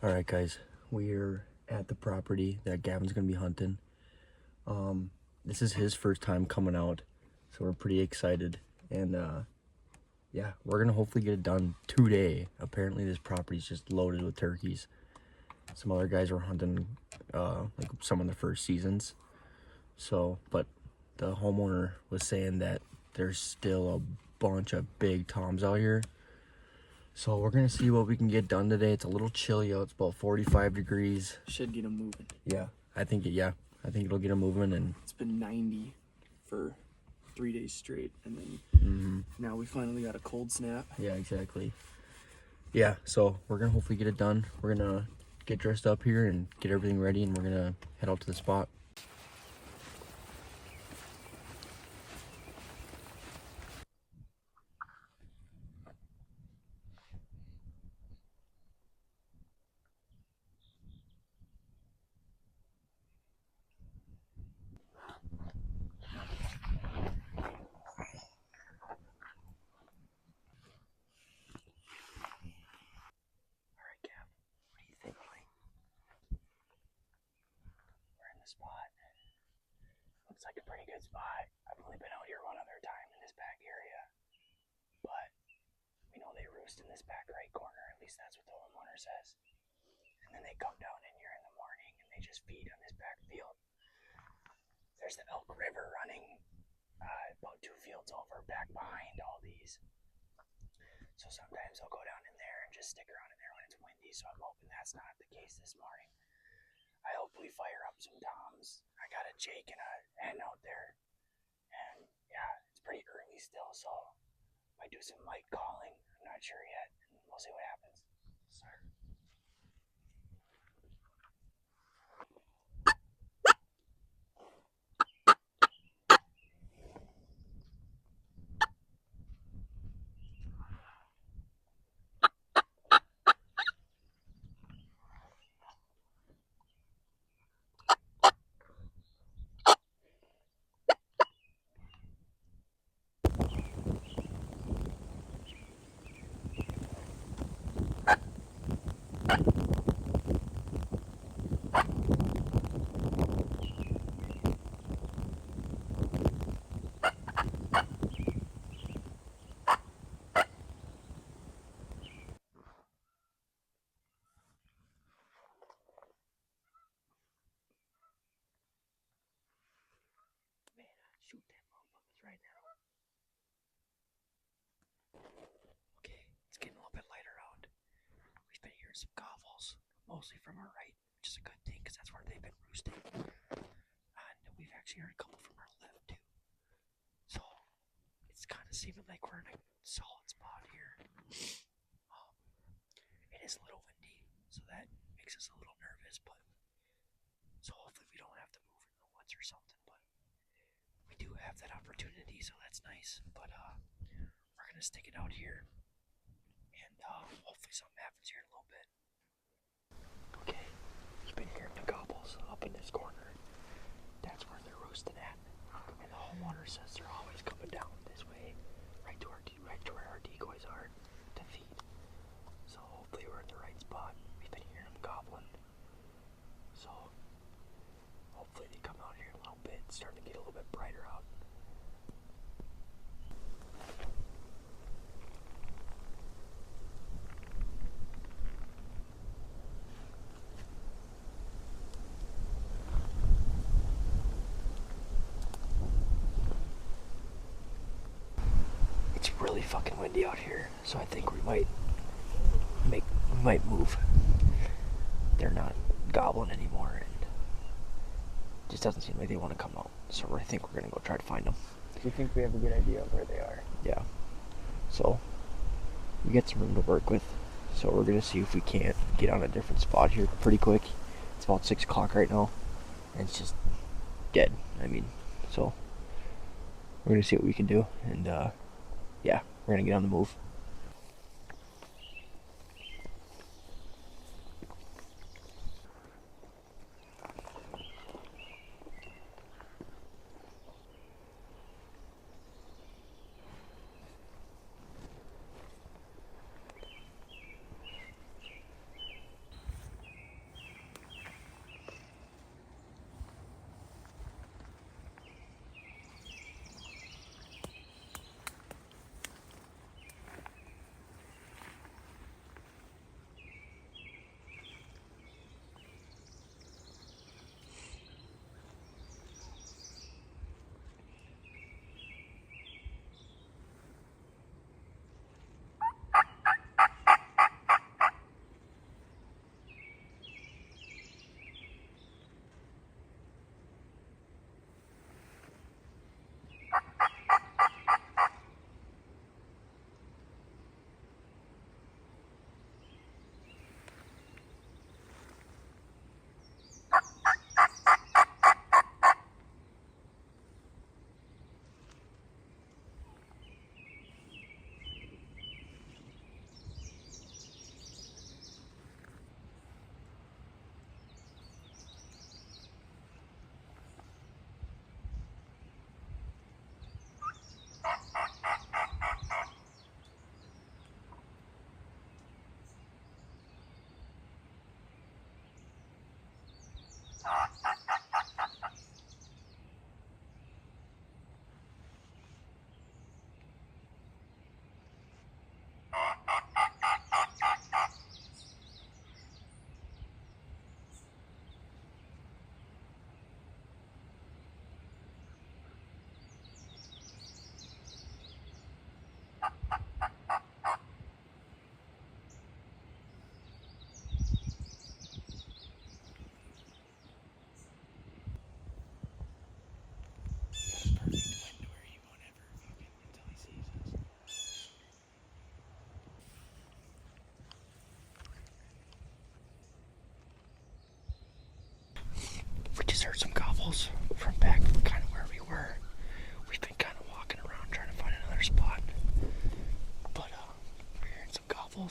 Alright guys, we're at the property that Gavin's gonna be hunting. This is his first time coming out, so we're pretty excited. And yeah, we're gonna hopefully get it done today. Apparently this property's just loaded with turkeys. Some other guys were hunting like some of the first seasons. So, but the homeowner was saying that there's still a bunch of big toms out here. So we're gonna see what we can get done today. It's a little chilly out. It's about 45 degrees. Should get them moving. Yeah, I think it'll get them moving. And it's been 90 for 3 days straight, and then now we finally got a cold snap. Yeah, exactly. Yeah, so we're gonna hopefully get it done. We're gonna get dressed up here and get everything ready, and we're gonna head out to the spot. Spot. Looks like a pretty good spot. I've only been out here one other time in this back area, but we know they roost in this back right corner. At least that's what the homeowner says. And then they come down in here in the morning and they just feed on this back field. There's the Elk River running about 2 fields over, back behind all these. So sometimes I'll go down in there and just stick around in there when it's windy. So I'm hoping that's not the case this morning. I hope we fire up some toms. I got a Jake and a hen out there. And yeah, it's pretty early still, so might do some light calling. I'm not sure yet. And we'll see what happens. Sorry. Shoot them motherfuckers right now. Okay, it's getting a little bit lighter out. We've been hearing some gobbles, mostly from our right, which is a good thing because that's where they've been roosting. And we've actually heard a couple from our left too. So it's kind of seeming like we're in a solid spot here. It is a little windy, so that makes us a little nervous, but so hopefully we don't have to move in the woods or something. But we do have that opportunity, so that's nice. But we're gonna stick it out here, and hopefully something happens here in a little bit. Okay, you've been hearing the gobbles up in this corner. That's where they're roosting at, and the homeowner says they're always coming down this way, right to where our decoys are to feed. So hopefully we're in the right spot. We've been hearing them gobbling, so hopefully they come out here in a little bit. It's starting to get a little bit brighter out. It's really fucking windy out here, so I think we might move. They're not gobbling anymore, and it just doesn't seem like they want to come out. So I think we're gonna go try to find them. Do you think we have a good idea of where they are? Yeah. So we got some room to work with. So we're gonna see if we can't get on a different spot here pretty quick. It's about 6 o'clock right now, and it's just dead. I mean, so we're gonna see what we can do, and yeah, we're gonna get on the move.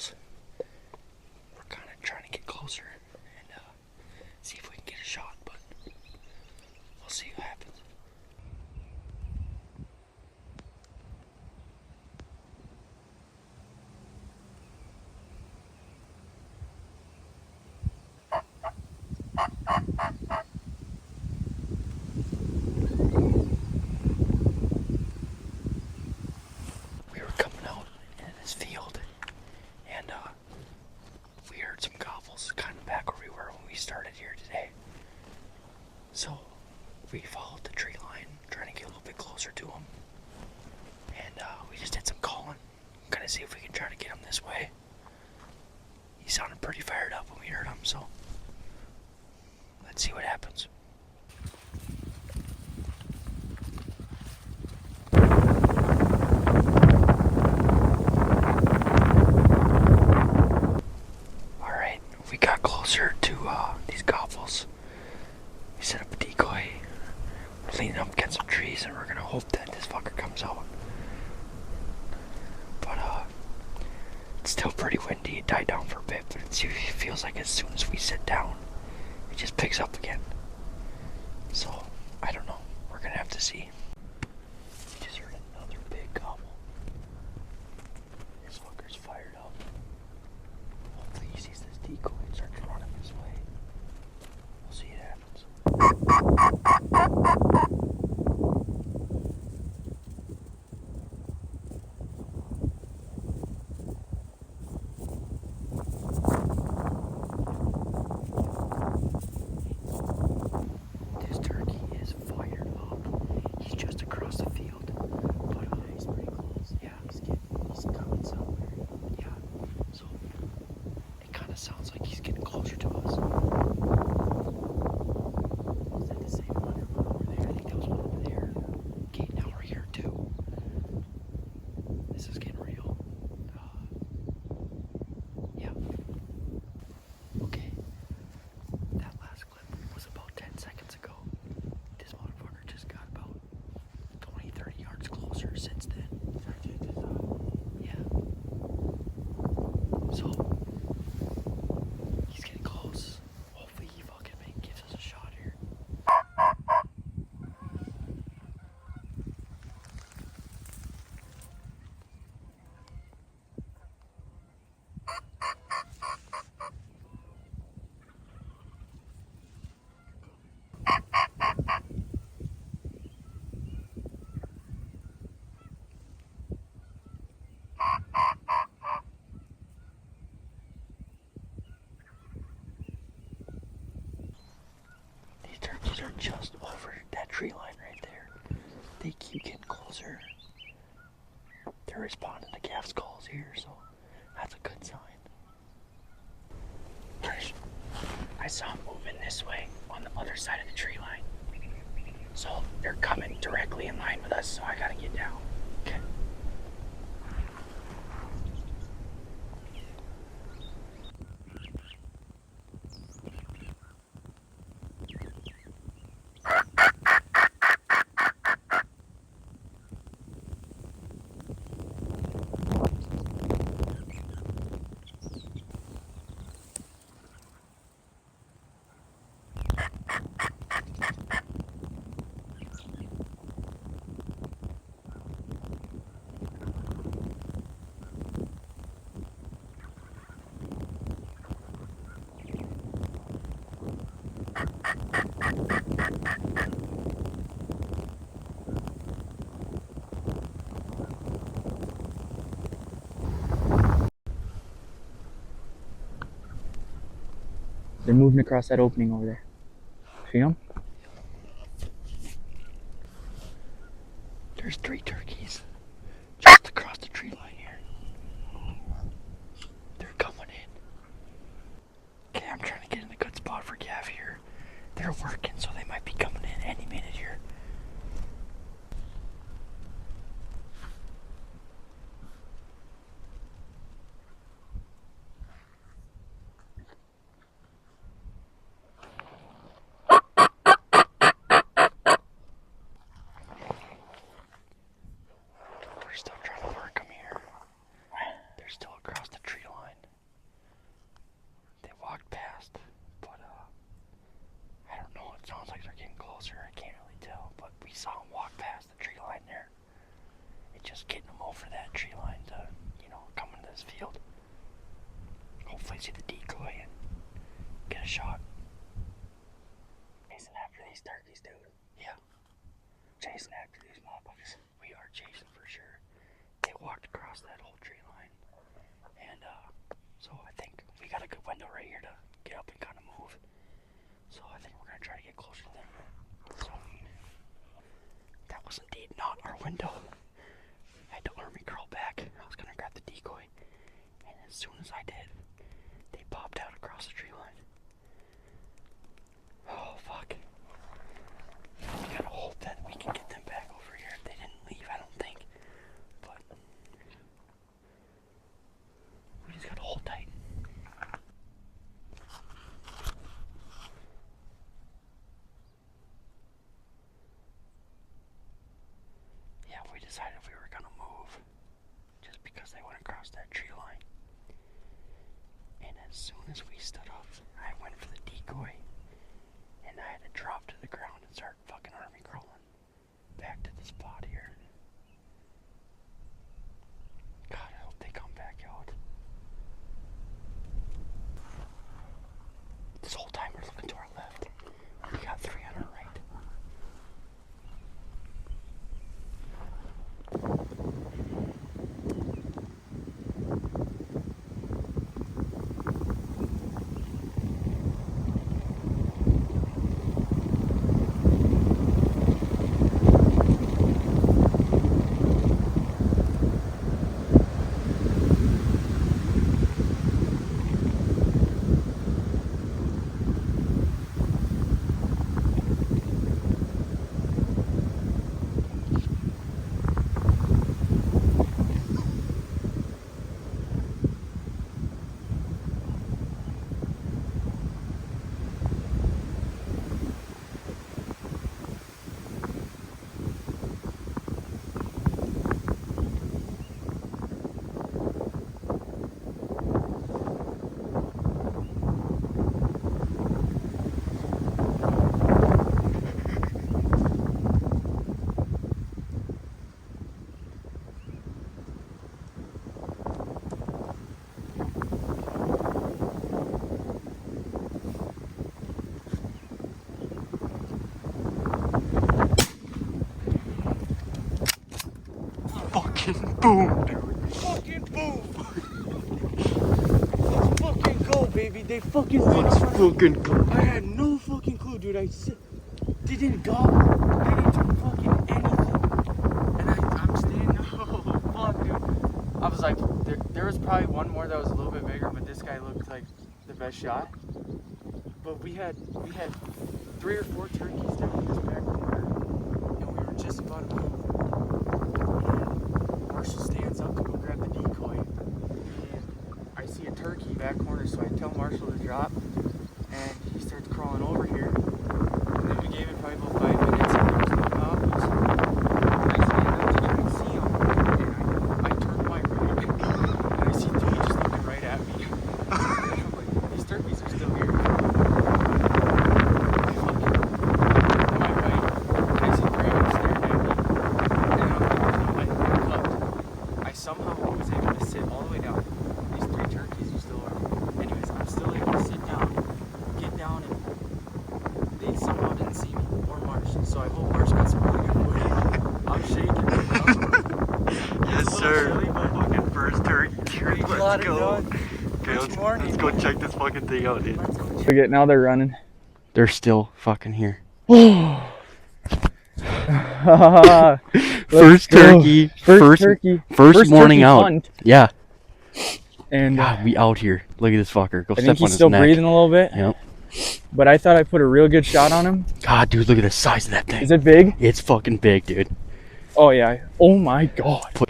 gobbles. We're kind of trying to get closer and see if we can get a shot, but we'll see what happens. We were coming out in this field and we heard some gobbles kind of back where we were when we started here today. So we followed the tree line, trying to get a little bit closer to him. And we just did some calling, kind of see if we can try to get him this way. He sounded pretty fired up when we heard him, so let's see what happens. Alright, we got closer to these gobbles. We set up a decoy. We're leaning up against some trees and we're gonna hope that this fucker comes out. But it's still pretty windy. It died down for a bit, but it feels like as soon as we sit down, it just picks up again. So, I don't know. We're gonna have to see. We just heard another big gobble. This fucker's fired up. Hopefully he sees this decoy and starts running this way. We'll see what happens. This turkey is fired up. He's just across the field. But he's pretty close. Yeah, he's coming somewhere. Yeah. So it kind of sounds like he's getting closer to us. Is that the same one over there? I think that was one over there. Okay, now we're here too. This is getting real. Yeah. Okay. That last clip was about 10 seconds ago. This motherfucker just got about 20, 30 yards closer since then. Yeah. So, he's getting close. Hopefully he fucking gives us a shot here. These turkeys are just over that tree line right there. They keep getting closer. They're responding to Gaff's calls here, so that's a good sign. I saw them moving this way on the other side of the tree line. So they're coming directly in line with us, so I gotta get down. Okay. They're moving across that opening over there. See them? There's 3 turkeys just across the tree line here. They're coming in. Okay, I'm trying to get in a good spot for Gav here. They're working, so they might be coming in any minute here. We're still trying to work them here. They're still across the tree line. window. I had to army crawl back. I was gonna grab the decoy, and as soon as I did, they popped out across the tree line. Oh fuck! We gotta hope that we can get them back over here. If they didn't leave, I don't think. But we just gotta hold tight. Yeah, we decided we were gonna move just because they went across that tree line. And as soon as we stood up, I went for the decoy, and I had to drop to the ground and start fucking army crawling back to the spot here. God, I hope they come back out. This whole time we're looking to our left. We got 3 on our right. Fucking boom, dude. Fucking boom. Let's fucking go, baby. They fucking Let's fucking go. I had no fucking clue, dude. They didn't gobble. They didn't do fucking anything. And I'm standing. Oh, fuck, dude. I was like, there was probably one more that was a little bit bigger, but this guy looked like the best shot. But we had 3 or 4 turkeys down in this back corner, and we were just about to move. Marshall stands up to go grab the decoy, and I see a turkey back corner, so I tell Marshall to drop, and he starts crawling over here. And then we gave it probably about 5 minutes, and there was no gobbles. And I stand up to try and see him, and I turn my right, and I see Dewey just looking right at me. And I'm like, these turkeys are still here. I fucking to my right, and I see 3 of them staring at me, and I'm like, there's no way, I'm cooked. I somehow was able to sit all the way down. These 3 turkeys are still around. Anyways, I'm still able to sit down, get down, and they somehow didn't see me or Marsh. So I hope Marsh got some really good footage. I'm shaking. Yes, sir. Chilly, but Fucking first turkey. Dude, let's go. Okay, let's go check this fucking thing out, dude. Okay, now they're running. They're still fucking here. First turkey. First turkey. First morning turkey out. hunt. Yeah. And God, we out here. Look at this fucker. Go I step think on he's his still neck. breathing a little bit. Yep. But I thought I put a real good shot on him. God, dude, look at the size of that thing. Is it big? It's fucking big, dude. Oh yeah. Oh my god.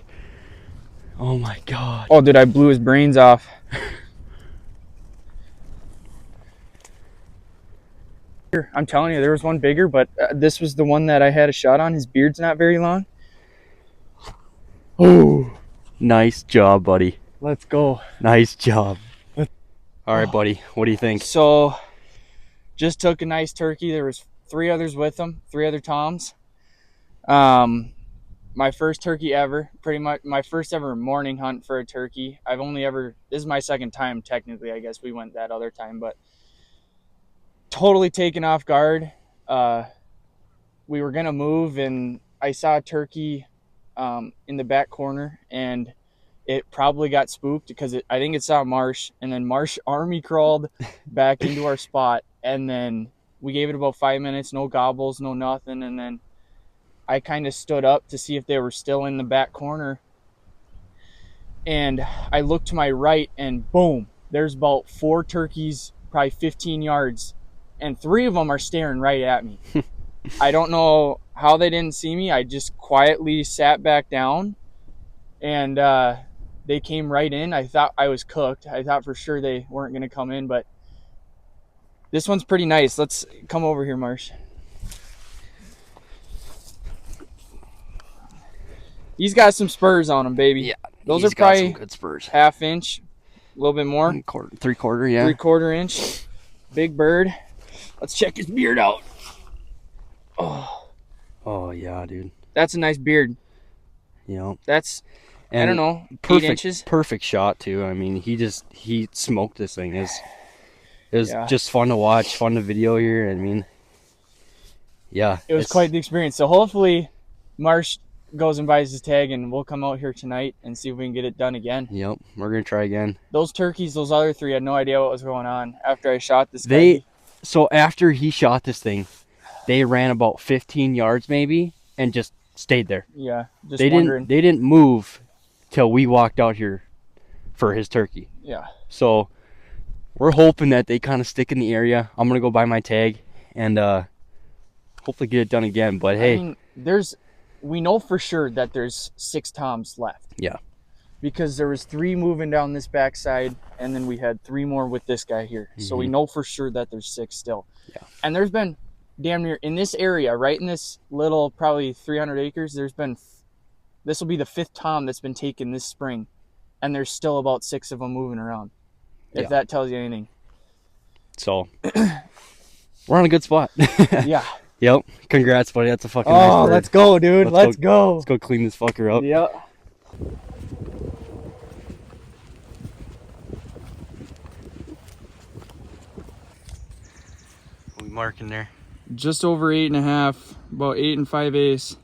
Oh my god. Oh dude, I blew his brains off. I'm telling you, there was one bigger, but this was the one that I had a shot on. His beard's not very long. Oh, nice job, buddy. Let's go. Nice job. All right, buddy. What do you think? So, just took a nice turkey. There was 3 others with him, 3 other toms. My first turkey ever, pretty much my first ever morning hunt for a turkey. This is my second time technically. I guess we went that other time, but totally taken off guard. We were gonna move, and I saw a turkey in the back corner, and it probably got spooked because I think it saw Marsh, and then Marsh army crawled back into our spot, and then we gave it about 5 minutes, no gobbles, no nothing, and then I kind of stood up to see if they were still in the back corner. And I looked to my right, and boom, there's about 4 turkeys, probably 15 yards, and 3 of them are staring right at me. I don't know how they didn't see me. I just quietly sat back down, and they came right in. I thought I was cooked. I thought for sure they weren't going to come in, but this one's pretty nice. Let's come over here, Marsh. He's got some spurs on him, baby. Yeah, those he's are probably got some good spurs. ½ inch, a little bit more. 3/4, yeah. 3/4 inch. Big bird. Let's check his beard out. Oh yeah, dude. That's a nice beard. You know, That's, and I don't know, perfect, 8 inches. Perfect shot too. I mean, he smoked this thing. It was Yeah. just fun to watch, fun to video here. I mean, yeah, It was quite the experience. So hopefully Marsh goes and buys his tag, and we'll come out here tonight and see if we can get it done again. Yep, we're gonna try again. Those turkeys, those other 3, had no idea what was going on after I shot this guy. So after he shot this thing, they ran about 15 yards maybe and just stayed there. Yeah, just They wondering. didn't move till we walked out here for his turkey. Yeah. So we're hoping that they kind of stick in the area. I'm gonna go buy my tag and hopefully get it done again. But hey, I mean, we know for sure that there's 6 toms left. Yeah. Because there was 3 moving down this backside, and then we had 3 more with this guy here. So we know for sure that there's 6 still. Yeah. And there's been damn near in this area, right in this little probably 300 acres, this will be the 5th tom that's been taken this spring, and there's still about 6 of them moving around. If Yeah. that tells you anything. so we're on a good spot. Yeah. Yep. Congrats, buddy. That's a fucking nice bird. Let's go, dude. Let's go. Let's go clean this fucker up. Yeah. What we marking there? Just over 8.5, about 8 5/8.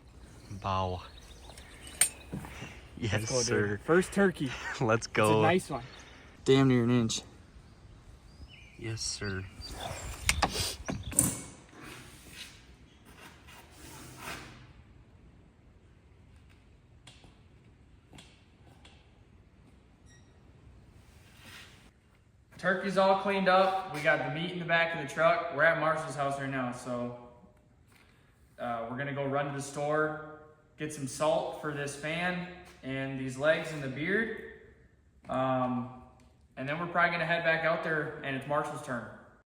Bow. Yes, Let's go, sir. dude. First turkey. Let's It's go. a nice one. Damn near an inch. Yes, sir. Turkey's all cleaned up. We got the meat in the back of the truck. We're at Marshall's house right now, so we're gonna go run to the store, get some salt for this fan and these legs and the beard. And then we're probably gonna head back out there, and it's Marshall's turn.